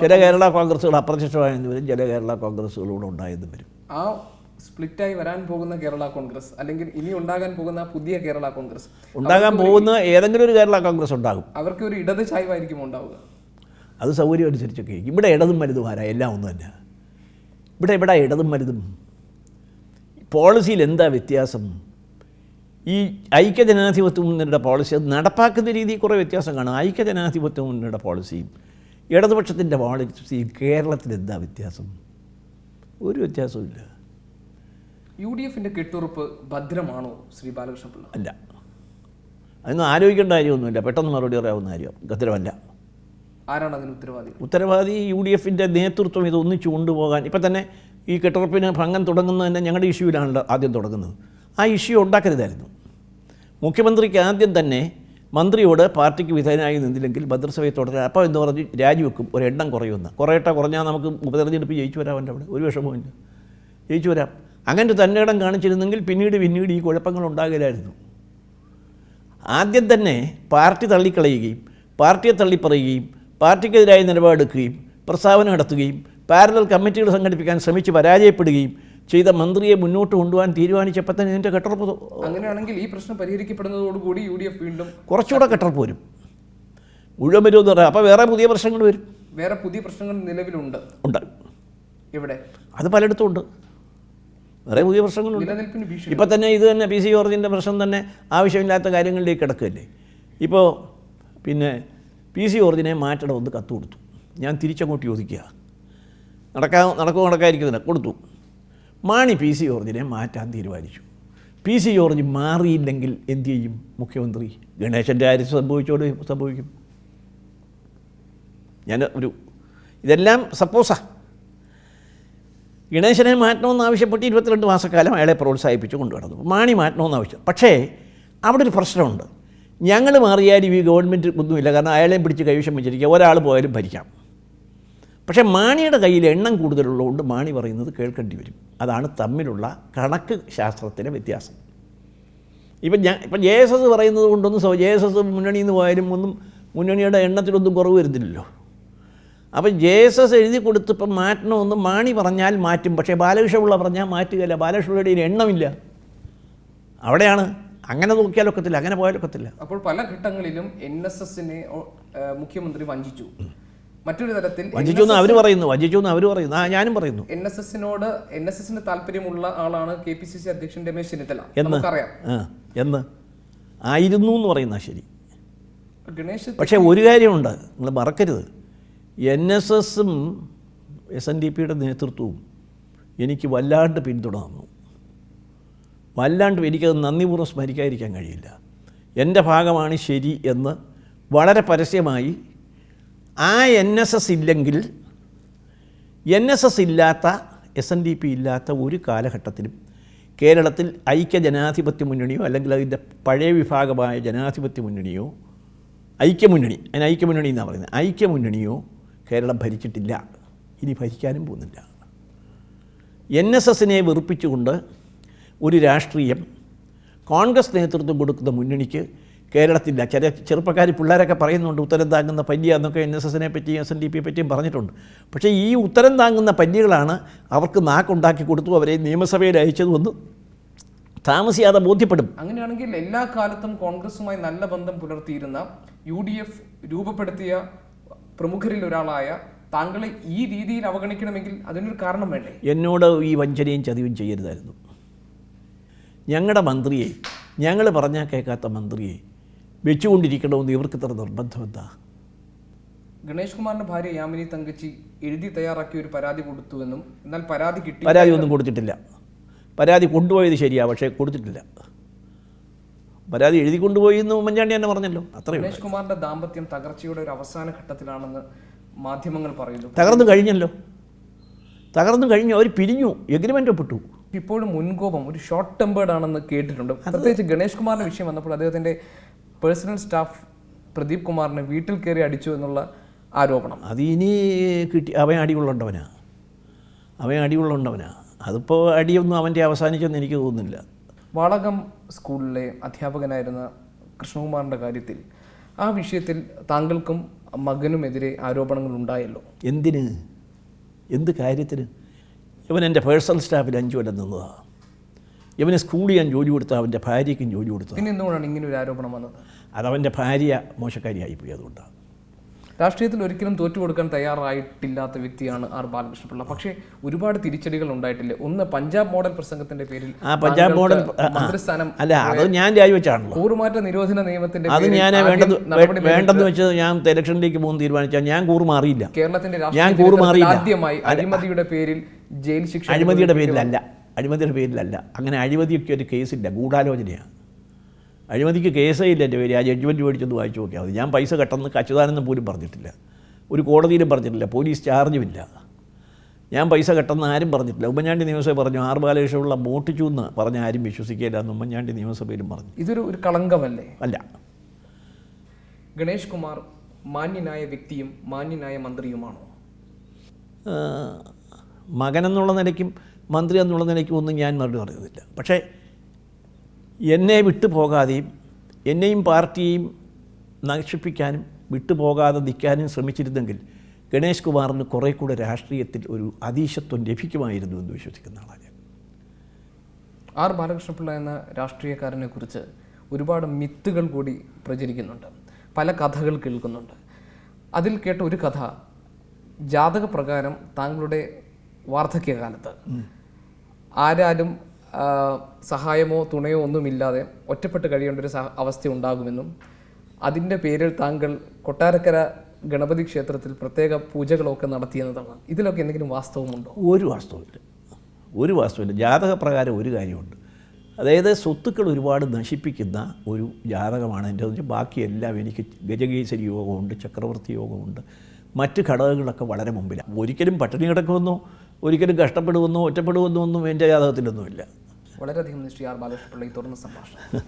ചില കേരള കോൺഗ്രസ്സുകൾ അപ്രത്യക്ഷമായെന്ന് വരും, ചില കേരള കോൺഗ്രസ്സുകളൂടെ ഉണ്ടായെന്നും വരും. ആ സ്പ്ലിറ്റായി വരാൻ പോകുന്ന കേരള കോൺഗ്രസ്, അല്ലെങ്കിൽ ഇനി ഉണ്ടാകാൻ പോകുന്ന പുതിയ കേരള കോൺഗ്രസ്, ഉണ്ടാകാൻ പോകുന്ന ഏതെങ്കിലും ഒരു കേരള കോൺഗ്രസ് ഉണ്ടാകും. അവർക്ക് ഒരു ഇടത് ചായ്വായിരിക്കും ഉണ്ടാവുക. അത് സൗകര്യം അനുസരിച്ചൊക്കെ. ഇവിടെ ഇടതും വലുതും ആരാ? എല്ലാം ഒന്നും തന്നെ. ഇവിടെ ഇടതും വലുതും പോളിസിയിൽ എന്താ വ്യത്യാസം? ഈ ഐക്യജനാധിപത്യ മുന്നണിയുടെ പോളിസി അത് നടപ്പാക്കുന്ന രീതിയിൽ കുറേ വ്യത്യാസം കാണും. ഐക്യജനാധിപത്യ മുന്നണിയുടെ പോളിസിയും ഇടതുപക്ഷത്തിൻ്റെ പോളിസിയും കേരളത്തിൽ എന്താ വ്യത്യാസം? ഒരു വ്യത്യാസവും ഇല്ല. UDFൻ്റെ കെട്ടുറപ്പ് ഭദ്രമാണോ ശ്രീ ബാലകൃഷ്ണപിള്ള? അല്ല, അതൊന്നും ആലോചിക്കേണ്ട കാര്യമൊന്നുമില്ല. പെട്ടെന്ന് മറുപടി പറയാവുന്ന കാര്യം. ഭദ്രമല്ല. ആരാണ് അതിന് ഉത്തരവാദി? ഉത്തരവാദി UDFൻ്റെ നേതൃത്വം ഇത് ഒന്നിച്ചു കൊണ്ടുപോകാൻ. ഇപ്പം തന്നെ ഈ കെട്ടുറപ്പിന് ഭംഗം തുടങ്ങുന്നത് തന്നെ ഞങ്ങളുടെ ഇഷ്യൂവിലാണല്ലോ ആദ്യം തുടങ്ങുന്നത്. ആ ഇഷ്യൂ ഉണ്ടാക്കരുതായിരുന്നു. മുഖ്യമന്ത്രിക്ക് ആദ്യം തന്നെ മന്ത്രിയോട് പാർട്ടിക്ക് വിധേയനായി നിന്നില്ലെങ്കിൽ മന്ത്രിസഭയെ തുടരാൻ, അപ്പോൾ എന്ന് പറഞ്ഞ് രാജിവെക്കും, ഒരു എണ്ണം കുറയുമെന്ന്. കുറഞ്ഞാൽ നമുക്ക് ഉപതെരഞ്ഞെടുപ്പ് ജയിച്ചു വരാം. എൻ്റെ അവിടെ ഒരു വിഷമമില്ല, ജയിച്ചു വരാം. അങ്ങനെ തന്നെ ഇടം കാണിച്ചിരുന്നെങ്കിൽ പിന്നീട് ഈ കുഴപ്പങ്ങൾ ഉണ്ടാകില്ലായിരുന്നു. ആദ്യം തന്നെ പാർട്ടി തള്ളിക്കളയുകയും പാർട്ടിയെ തള്ളിപ്പറയുകയും പാർട്ടിക്കെതിരായ നിലപാടെടുക്കുകയും പ്രസ്താവന നടത്തുകയും പാരലൽ കമ്മിറ്റികൾ സംഘടിപ്പിക്കാൻ ശ്രമിച്ച് പരാജയപ്പെടുകയും ചെയ്ത മന്ത്രിയെ മുന്നോട്ട് കൊണ്ടുപോകാൻ തീരുമാനിച്ചപ്പോൾ തന്നെ ഇതിൻ്റെ കെട്ടറപ്പ് അങ്ങനെയാണെങ്കിൽ ഈ പ്രശ്നം പരിഹരിക്കപ്പെടുന്നതോടുകൂടി UDF വീണ്ടും കുറച്ചുകൂടെ കെട്ടറപ്പ് വരും. മുഴുവൻ വരുമെന്ന് പറയാം. അപ്പോൾ വേറെ പുതിയ പ്രശ്നങ്ങൾ വരും. വേറെ പുതിയ പ്രശ്നങ്ങൾ നിലവിലുണ്ട്. എവിടെ? അത് പലയിടത്തും ഉണ്ട്. വേറെ പുതിയ പ്രശ്നങ്ങളുണ്ട്. നിലനിൽപ്പിന് ഭീഷണി. ഇപ്പം തന്നെ ഇത് തന്നെ PC ജോർജിൻ്റെ പ്രശ്നം തന്നെ ആവശ്യമില്ലാത്ത കാര്യങ്ങളിലേക്ക് കിടക്കുകയല്ലേ. ഇപ്പോൾ പിന്നെ PC ജോർജിനെ മാറ്റണമെന്ന് കത്ത് കൊടുത്തു. ഞാൻ തിരിച്ചങ്ങോട്ട് ചോദിക്കുക, നടക്കാതിരിക്കുന്നില്ല, കൊടുത്തു. മാണി PC ജോർജിനെ മാറ്റാൻ തീരുമാനിച്ചു. PC ജോർജ് മാറിയില്ലെങ്കിൽ എന്ത് ചെയ്യും മുഖ്യമന്ത്രി? ഗണേശൻ്റെ കാര്യം സംഭവിക്കും. ഇതെല്ലാം സപ്പോസാണ്. ഗണേശനെ മാറ്റണമെന്ന് ആവശ്യപ്പെട്ട് 22 മാസക്കാലം അയാളെ പ്രോത്സാഹിപ്പിച്ച് കൊണ്ടുവരുന്നു. മാണി മാറ്റണമെന്ന് ആവശ്യം. പക്ഷേ അവിടെ ഒരു പ്രശ്നമുണ്ട്. ഞങ്ങൾ മാറിയാലും ഈ ഗവൺമെൻറ് ഒന്നുമില്ല, കാരണം അയാളെയും പിടിച്ച് കൈവശം വെച്ചിരിക്കുക, ഒരാൾ പോയാലും ഭരിക്കാം. പക്ഷേ മാണിയുടെ കയ്യിൽ എണ്ണം കൂടുതലുള്ളതുകൊണ്ട് മാണി പറയുന്നത് കേൾക്കേണ്ടി വരും. അതാണ് തമ്മിലുള്ള കണക്ക് ശാസ്ത്രത്തിലെ വ്യത്യാസം. ഇപ്പം JSS പറയുന്നത് കൊണ്ടൊന്നും JSS മുന്നണിയിൽ നിന്ന് പോയാലും ഒന്നും മുന്നണിയുടെ എണ്ണത്തിലൊന്നും കുറവ് വരുന്നില്ലല്ലോ. അപ്പം JSS എഴുതി കൊടുത്തപ്പം മാറ്റണമെന്ന് മാണി പറഞ്ഞാൽ മാറ്റും. പക്ഷേ ബാലകൃഷ്ണപിള്ള പറഞ്ഞാൽ മാറ്റുകയില്ല. ബാലകൃഷ്ണപിള്ളയുടെ എണ്ണമില്ല. അവിടെയാണ്. അങ്ങനെ നോക്കിയാലൊക്കത്തില്ല, അങ്ങനെ പോയാലൊക്കത്തില്ല. അപ്പോൾ പല ഘട്ടങ്ങളിലും NSSനെ മുഖ്യമന്ത്രി വഞ്ചിച്ചു. മറ്റൊരു തരത്തിൽ വഞ്ചിച്ചു എന്ന് അവർ പറയുന്നു. ഞാനും പറയുന്നു. NSSന് താല്പര്യമുള്ള ആളാണ് KPCC അധ്യക്ഷൻ രമേശ് ചെന്നിത്തല. നമുക്കറിയാം. എന്ന് ആയിരുന്നു എന്ന് പറയുന്ന ശരി. ഗണേശ്, പക്ഷേ ഒരു കാര്യമുണ്ട്, നിങ്ങൾ മറക്കരുത്. NSSും SNDPയുടെ നേതൃത്വവും എനിക്ക് വല്ലാണ്ട് പിന്തുണന്നു. എനിക്കത് നന്ദിപൂർവ്വം സ്മരിക്കാതിരിക്കാൻ കഴിയില്ല. എൻ്റെ ഭാഗമാണ് ശരി എന്ന് വളരെ പരസ്യമായി. ആ NSS ഇല്ലെങ്കിൽ, NSS ഇല്ലാത്ത SNDP ഇല്ലാത്ത ഒരു കാലഘട്ടത്തിലും കേരളത്തിൽ ഐക്യജനാധിപത്യ മുന്നണിയോ അല്ലെങ്കിൽ അതിൻ്റെ പഴയ വിഭാഗമായ ജനാധിപത്യ മുന്നണിയോ ഐക്യമുന്നണി എന്നാണ് പറയുന്നത്, ഐക്യമുന്നണിയോ കേരളം ഭരിച്ചിട്ടില്ല. ഇനി ഭരിക്കാനും പോകുന്നില്ല. NSSനെ വെറുപ്പിച്ചുകൊണ്ട് ഒരു രാഷ്ട്രീയം കോൺഗ്രസ് നേതൃത്വം കൊടുക്കുന്ന മുന്നണിക്ക് കേരളത്തില്ല. ചെറുപ്പക്കാർ പിള്ളേരൊക്കെ പറയുന്നുണ്ട് ഉത്തരം താങ്ങുന്ന പല്ലിയ എന്നൊക്കെ NSSനെ പറ്റിയും SNDPയെ പറ്റിയും പറഞ്ഞിട്ടുണ്ട്. പക്ഷേ ഈ ഉത്തരം താങ്ങുന്ന പല്ലികളാണ് അവർക്ക് നാക്കുണ്ടാക്കി കൊടുത്തു അവരെ നിയമസഭയിൽ അയച്ചതുമെന്ന് താമസിയാതെ ബോധ്യപ്പെടും. അങ്ങനെയാണെങ്കിൽ എല്ലാ കാലത്തും കോൺഗ്രസുമായി നല്ല ബന്ധം പുലർത്തിയിരുന്ന UDF രൂപപ്പെടുത്തിയ പ്രമുഖരിൽ ഒരാളായ താങ്കളെ ഈ രീതിയിൽ അവഗണിക്കണമെങ്കിൽ അതിനൊരു കാരണം വേണ്ടേ? എന്നോട് ഈ വഞ്ചനയും ചതിവും ചെയ്യരുതായിരുന്നു. ഞങ്ങളുടെ മന്ത്രിയെ, ഞങ്ങൾ പറഞ്ഞാൽ കേൾക്കാത്ത മന്ത്രിയെ വെച്ചുകൊണ്ടിരിക്കണമെന്ന് ഇവർക്ക് ഇത്ര നിർബന്ധം എന്താ? ഗണേഷ് കുമാറിന്റെ ഭാര്യ യാമിനി തങ്കച്ചി എഴുതി തയ്യാറാക്കിയ ഒരു പരാതി കൊടുത്തുവെന്നും, എന്നാൽ പരാതി ഒന്നും കൊടുത്തിട്ടില്ല. പരാതി കൊണ്ടുപോയത് ശരിയാ, പക്ഷേ കൊടുത്തിട്ടില്ല. പരാതി എഴുതി കൊണ്ടുപോയി എന്ന് ഉമ്മൻചാണ്ടി തന്നെ പറഞ്ഞല്ലോ. അത്രയും. ഗണേഷ് കുമാറിന്റെ ദാമ്പത്യം തകർച്ചയുടെ ഒരു അവസാന ഘട്ടത്തിലാണെന്ന് മാധ്യമങ്ങൾ പറയുന്നു. തകർന്നു കഴിഞ്ഞു. അവർ പിരിഞ്ഞു, എഗ്രിമെൻ്റ് ഒപ്പിട്ടു. ഇപ്പോഴും മുൻകോപം, ഒരു ഷോർട്ട് ടെമ്പേർഡ് ആണെന്ന് കേട്ടിട്ടുണ്ട്. പ്രത്യേകിച്ച് ഗണേഷ് കുമാറിന്റെ വിഷയം വന്നപ്പോൾ അദ്ദേഹത്തിന്റെ പേഴ്സണൽ സ്റ്റാഫ് പ്രദീപ് കുമാറിനെ വീട്ടിൽ കയറി അടിച്ചു എന്നുള്ള ആരോപണം. അത് ഇനി അവൻ അടികൊള്ളുണ്ടവനാ. അതിപ്പോൾ അടിയൊന്നും അവൻ്റെ അവസാനിച്ചെന്ന് എനിക്ക് തോന്നുന്നില്ല. വാളകം സ്കൂളിലെ അധ്യാപകനായിരുന്ന കൃഷ്ണകുമാറിൻ്റെ കാര്യത്തിൽ, ആ വിഷയത്തിൽ താങ്കൾക്കും മകനുമെതിരെ ആരോപണങ്ങൾ ഉണ്ടായല്ലോ. എന്ത് കാര്യത്തിന്? ഇവൻ എൻ്റെ പേഴ്സണൽ സ്റ്റാഫിൽ 5 കൊല്ലം നിന്നതാണ്. ഇവന് സ്കൂളിൽ ഞാൻ ജോലി കൊടുത്ത, അവൻ്റെ ഭാര്യയ്ക്കും ജോലി കൊടുത്തു. പിന്നെ എന്തുകൊണ്ടാണ് ഇങ്ങനെ ഒരു ആരോപണം വന്നത്? അതവൻ്റെ ഭാര്യ മോശക്കാരിയായിപ്പോയി, അതുകൊണ്ടാണ്. രാഷ്ട്രീയത്തിൽ ഒരിക്കലും തോറ്റുകൊടുക്കാൻ തയ്യാറായിട്ടില്ലാത്ത വ്യക്തിയാണ് ആർ ബാലകൃഷ്ണപിള്ള. പക്ഷേ ഒരുപാട് തിരിച്ചടികൾ ഉണ്ടായിട്ടില്ലേ? ഒന്ന്, പഞ്ചാബ് മോഡൽ പ്രസംഗത്തിന്റെ പേരിൽ പഞ്ചാബ് മോഡൽ മന്ത്രിസ്ഥാനം അത് ഞാൻ രാജിവെച്ചാണല്ലോ. കൂറുമാറ്റ നിരോധന നിയമത്തിന്റെ അത് ഞാൻ വേണ്ടെന്ന് വെച്ചത് ഞാൻ ഇലക്ഷനിലേക്ക് പോകുന്ന തീരുമാനിച്ചാൽ ഞാൻ കൂറുമാറിയില്ല. കേരളത്തിന്റെ രാഷ്ട്രീയത്തിൽ ആദ്യമായി അഴിമതിയുടെ പേരിൽ ജയിൽ ശിക്ഷ. അഴിമതിയുടെ പേരിലല്ല. അങ്ങനെ അഴിമതിയൊക്കെ ഒരു കേസില്ല, ഗൂഢാലോചനയാണ്. അഴിമതിക്ക് കേസേ ഇല്ല എൻ്റെ പേര്. ആ ജഡ്ജ്മെൻറ്റ് മേടിച്ചൊന്ന് വായിച്ചു നോക്കിയാൽ മതി. ഞാൻ പൈസ കെട്ടെന്ന് അച്യുതാനന്ദൻ പോലും പറഞ്ഞിട്ടില്ല, ഒരു കോടതിയിലും പറഞ്ഞിട്ടില്ല, പോലീസ് ചാർജുമില്ല. ഞാൻ പൈസ കെട്ടെന്ന് ആരും പറഞ്ഞിട്ടില്ല. ഉമ്മൻചാണ്ടി നിയമസഭ പറഞ്ഞു. ആർ ബാലകൃഷ്ണപിള്ള മോട്ടിച്ചു എന്ന് പറഞ്ഞ ആരും വിശ്വസിക്കില്ല എന്ന് ഉമ്മൻചാണ്ടി നിയമസഭയിലും പറഞ്ഞു. ഇതൊരു കളങ്കമല്ലേ? അല്ല. ഗണേഷ് കുമാർ മാന്യനായ വ്യക്തിയും മാന്യനായ മന്ത്രിയുമാണോ? മകനെന്നുള്ള നിലയ്ക്കും മന്ത്രി എന്നുള്ള നിലയ്ക്കും ഒന്നും ഞാൻ മറുപടി പറയുന്നില്ല. പക്ഷേ എന്നെ വിട്ടുപോകാതെയും എന്നെയും പാർട്ടിയെയും നശിപ്പിക്കാനും വിട്ടുപോകാതെ നിൽക്കാനും ശ്രമിച്ചിരുന്നെങ്കിൽ ഗണേഷ് കുമാറിന് കുറേ കൂടെ രാഷ്ട്രീയത്തിൽ ഒരു അതീശത്വം ലഭിക്കുമായിരുന്നു എന്ന് വിശ്വസിക്കുന്ന ആളാണ് ഞാൻ. ആർ ബാലകൃഷ്ണപിള്ള എന്ന രാഷ്ട്രീയക്കാരനെ കുറിച്ച് ഒരുപാട് മിത്തുകൾ കൂടി പ്രചരിക്കുന്നുണ്ട്, പല കഥകൾ കേൾക്കുന്നുണ്ട്. അതിൽ കേട്ട ഒരു കഥ, ജാതകപ്രകാരം താങ്കളുടെ വാർദ്ധക്യകാലത്ത് ആരാലും സഹായമോ തുണയോ ഒന്നുമില്ലാതെ ഒറ്റപ്പെട്ട് കഴിയേണ്ട ഒരു അവസ്ഥ ഉണ്ടാകുമെന്നും അതിൻ്റെ പേരിൽ താങ്കൾ കൊട്ടാരക്കര ഗണപതി ക്ഷേത്രത്തിൽ പ്രത്യേക പൂജകളൊക്കെ നടത്തിയെന്നതാണ്. ഇതിലൊക്കെ എന്തെങ്കിലും വാസ്തവമുണ്ടോ? ഒരു വാസ്തവമില്ല. ജാതകപ്രകാരം ഒരു കാര്യമുണ്ട്. അതായത് സ്വത്തുക്കൾ ഒരുപാട് നശിപ്പിക്കുന്ന ഒരു ജാതകമാണ് എൻ്റെ. എന്ന് വെച്ചാൽ ബാക്കിയെല്ലാം എനിക്ക് ഗജകേസരി യോഗമുണ്ട്, ചക്രവർത്തി യോഗമുണ്ട്, മറ്റ് ഘടകങ്ങളൊക്കെ വളരെ മുമ്പിലാണ്. ഒരിക്കലും പട്ടിണി കിടക്കുമെന്നോ ഒരിക്കലും കഷ്ടപ്പെടുമെന്നോ ഒറ്റപ്പെടുമെന്നോ ഒന്നും എൻ്റെ ജാതകത്തിലൊന്നുമില്ല. വളരെയധികം ശ്രീ ആർ ബാലകൃഷ്ണപിള്ള ഈ തുറന്ന സംഭാഷണം.